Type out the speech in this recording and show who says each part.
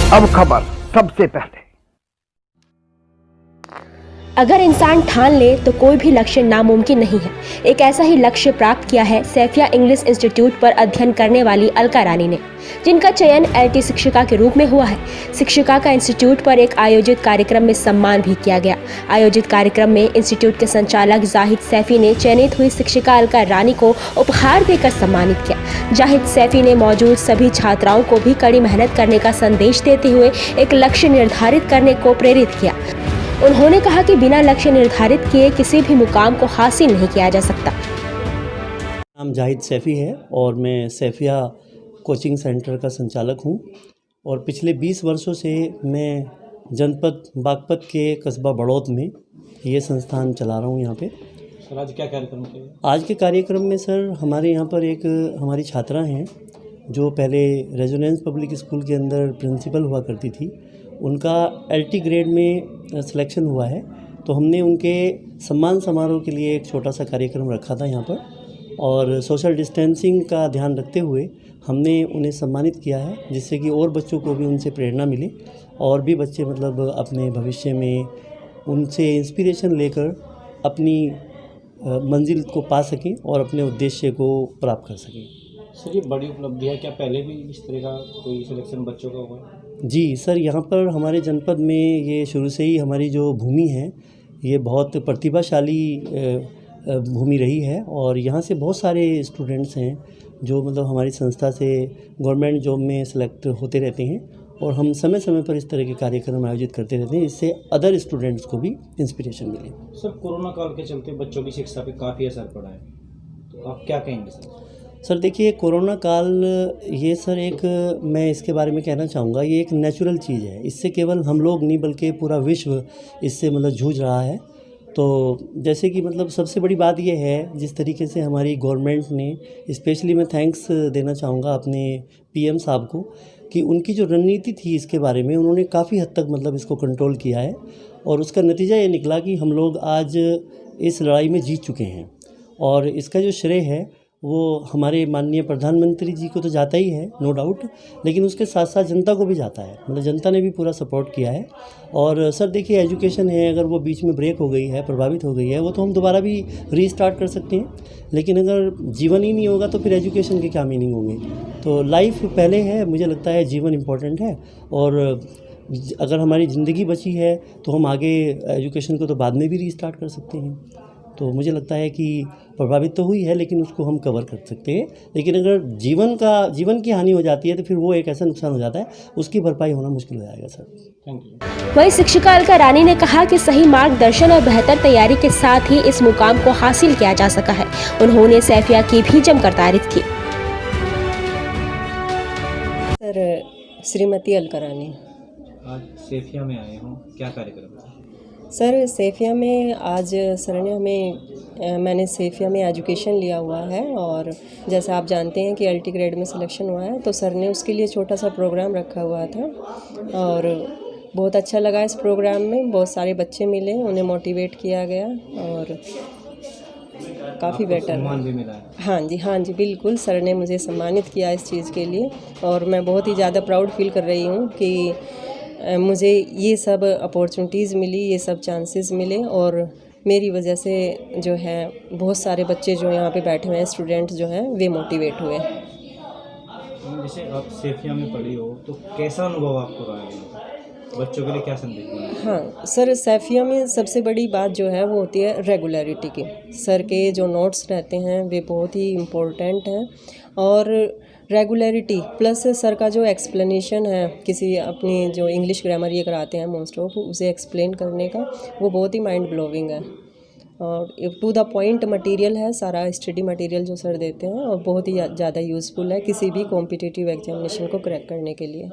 Speaker 1: अब खबर सबसे पहले।
Speaker 2: अगर इंसान ठान ले तो कोई भी लक्ष्य नामुमकिन नहीं है। एक ऐसा ही लक्ष्य प्राप्त किया है सैफिया इंग्लिश इंस्टीट्यूट पर अध्ययन करने वाली अलका रानी ने, जिनका चयन एलटी शिक्षिका के रूप में हुआ है। शिक्षिका का इंस्टीट्यूट पर एक आयोजित कार्यक्रम में सम्मान भी किया गया। आयोजित कार्यक्रम में इंस्टीट्यूट के संचालक जाहिद सैफी ने चयनित हुई शिक्षिका अलका रानी को उपहार देकर सम्मानित किया। जाहिद सैफी ने मौजूद सभी छात्राओं को भी कड़ी मेहनत करने का संदेश देते हुए एक लक्ष्य निर्धारित करने को प्रेरित किया। उन्होंने कहा कि बिना लक्ष्य निर्धारित किए किसी भी मुकाम को हासिल नहीं किया जा सकता।
Speaker 3: नाम जाहिद सैफ़ी है और मैं सैफिया कोचिंग सेंटर का संचालक हूं और पिछले 20 वर्षों से मैं जनपद बागपत के कस्बा बड़ौत में ये संस्थान चला रहा हूं। यहाँ पे
Speaker 4: सर आज क्या कार्यक्रम किया?
Speaker 3: आज के कार्यक्रम में सर हमारे यहाँ पर एक हमारी छात्रा हैं जो पहले रेजोनेंस पब्लिक स्कूल के अंदर प्रिंसिपल हुआ करती थी। उनका एलटी ग्रेड में सिलेक्शन हुआ है, तो हमने उनके सम्मान समारोह के लिए एक छोटा सा कार्यक्रम रखा था यहाँ पर और सोशल डिस्टेंसिंग का ध्यान रखते हुए हमने उन्हें सम्मानित किया है, जिससे कि और बच्चों को भी उनसे प्रेरणा मिले और भी बच्चे मतलब अपने भविष्य में उनसे इंस्पिरेशन लेकर अपनी मंजिल को पा सकें और अपने उद्देश्य को प्राप्त कर सकें।
Speaker 4: सर ये बड़ी उपलब्धि है, क्या पहले भी इस तरह का कोई सिलेक्शन बच्चों का हुआ?
Speaker 3: जी सर, यहाँ पर हमारे जनपद में ये शुरू से ही हमारी जो भूमि है ये बहुत प्रतिभाशाली भूमि रही है और यहाँ से बहुत सारे स्टूडेंट्स हैं जो मतलब हमारी संस्था से गवर्नमेंट जॉब में सेलेक्ट होते रहते हैं और हम समय समय पर इस तरह के कार्यक्रम आयोजित करते रहते हैं, इससे अदर स्टूडेंट्स को भी इंस्पिरेशन मिले।
Speaker 4: सर कोरोना काल के चलते बच्चों की शिक्षा पे काफ़ी असर पड़ा है, तो आप क्या कहेंगे सर?
Speaker 3: सर देखिए, कोरोना काल ये सर एक मैं इसके बारे में कहना चाहूँगा, ये एक नेचुरल चीज़ है। इससे केवल हम लोग नहीं बल्कि पूरा विश्व इससे मतलब जूझ रहा है। तो जैसे कि मतलब सबसे बड़ी बात ये है जिस तरीके से हमारी गवर्नमेंट ने, स्पेशली मैं थैंक्स देना चाहूँगा अपने पीएम साहब को, कि उनकी जो रणनीति थी इसके बारे में उन्होंने काफ़ी हद तक मतलब इसको कंट्रोल किया है और उसका नतीजा ये निकला कि हम लोग आज इस लड़ाई में जीत चुके हैं। और इसका जो श्रेय है वो हमारे माननीय प्रधानमंत्री जी को तो जाता ही है, नो डाउट, लेकिन उसके साथ साथ जनता को भी जाता है। मतलब जनता ने भी पूरा सपोर्ट किया है। और सर देखिए, एजुकेशन है, अगर वो बीच में ब्रेक हो गई है, प्रभावित हो गई है, वो तो हम दोबारा भी रीस्टार्ट कर सकते हैं, लेकिन अगर जीवन ही नहीं होगा तो फिर एजुकेशन के क्या मीनिंग होंगे। तो लाइफ पहले है, मुझे लगता है जीवन इम्पोर्टेंट है और अगर हमारी ज़िंदगी बची है तो हम आगे एजुकेशन को तो बाद में भी रीस्टार्ट कर सकते हैं। तो मुझे लगता है कि प्रभावित तो हुई है लेकिन उसको हम कवर कर सकते हैं, लेकिन अगर जीवन की हानि हो जाती है तो फिर वो एक ऐसा नुकसान हो जाता है, उसकी भरपाई होना मुश्किल हो जाएगा सर।
Speaker 4: Thank you.
Speaker 2: वहीं शिक्षिका अलका रानी ने कहा कि सही मार्गदर्शन और बेहतर तैयारी के साथ ही इस मुकाम को हासिल किया जा सका है। उन्होंने सैफिया की भी जमकर तारीफ की।
Speaker 5: सर श्रीमती अलका रानी।
Speaker 4: आज सैफिया में आए हो, क्या कार्यक्रम है?
Speaker 5: सर सैफिया में आज सर ने मैंने सैफिया में एजुकेशन लिया हुआ है और जैसे आप जानते हैं कि एलटी ग्रेड में सिलेक्शन हुआ है, तो सर ने उसके लिए छोटा सा प्रोग्राम रखा हुआ था और बहुत अच्छा लगा। इस प्रोग्राम में बहुत सारे बच्चे मिले, उन्हें मोटिवेट किया गया और काफ़ी बेटर
Speaker 4: सम्मान भी मिला है।
Speaker 5: हाँ जी बिल्कुल, सर ने मुझे सम्मानित किया इस चीज़ के लिए और मैं बहुत ही ज़्यादा प्राउड फील कर रही हूँ कि मुझे ये सब अपॉर्चुनिटीज़ मिली, ये सब चांसेस मिले और मेरी वजह से जो है बहुत सारे बच्चे जो यहाँ पे बैठे हुए हैं, स्टूडेंट्स जो हैं, वे मोटिवेट हुए।
Speaker 4: जैसे आप सैफिया में पढ़ी हो तो कैसा अनुभव आपको रहा है, बच्चों के लिए क्या संदेश देना है?
Speaker 5: हाँ सर, सैफिया में सबसे बड़ी बात जो है वो होती है रेगुलरिटी की। सर के जो नोट्स रहते हैं वे बहुत ही इम्पोर्टेंट हैं और रेगुलरिटी प्लस सर का जो एक्सप्लेनेशन है, किसी अपनी जो इंग्लिश ग्रामर ये कराते हैं मोस्ट ऑफ, उसे एक्सप्लेन करने का, वो बहुत ही माइंड ब्लोविंग है और टू द पॉइंट मटेरियल है सारा स्टडी मटेरियल जो सर देते हैं और बहुत ही ज़्यादा यूज़फुल है किसी भी कॉम्पिटिटिव एग्जामिनेशन को क्रैक करने के लिए।